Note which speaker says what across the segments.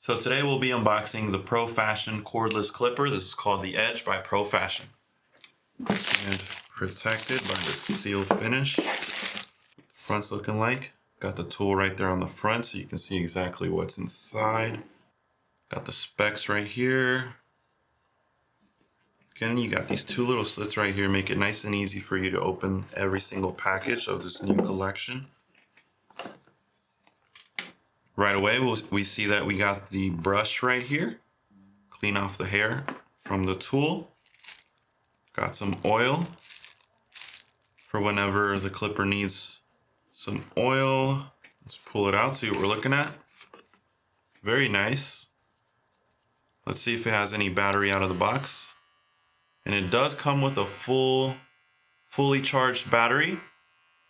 Speaker 1: So today we'll be unboxing the Profashion cordless clipper. This is called the Edge by Profashion. And protected by the seal finish. Front's looking like. Got the tool right there on the front so you can see exactly what's inside. Got the specs right here. Again, you got these two little slits right here, make it nice and easy for you to open every single package of this new collection. Right away, we see that we got the brush right here. Clean off the hair from the tool. Got some oil for whenever the clipper needs some oil. Let's pull it out, see what we're looking at. Very nice. Let's see if it has any battery out of the box. And it does come with a fully charged battery.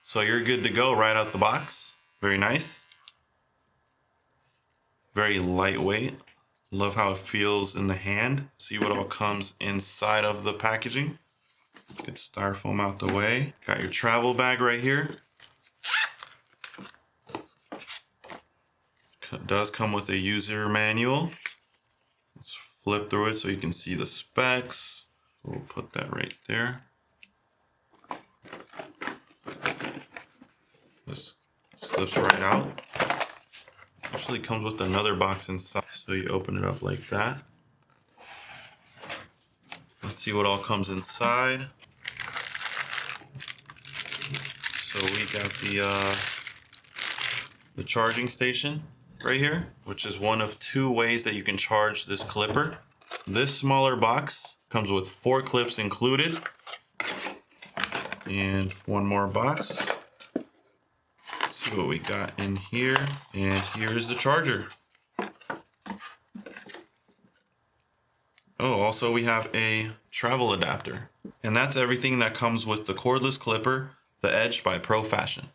Speaker 1: So you're good to go right out the box. Very nice. Very lightweight. Love how it feels in the hand. See what all comes inside of the packaging. Get the styrofoam out the way. Got your travel bag right here. It does come with a user manual. Let's flip through it so you can see the specs. We'll put that right there. This slips right out. Actually comes with another box inside, so you open it up like that. Let's see what all comes inside. So we got the charging station right here, which is one of two ways that you can charge this clipper. This smaller box comes with 4 clips included, and one more box. See what we got in here, and here's the charger. Oh, also we have a travel adapter. And that's everything that comes with the cordless clipper, the Edge by Profashion.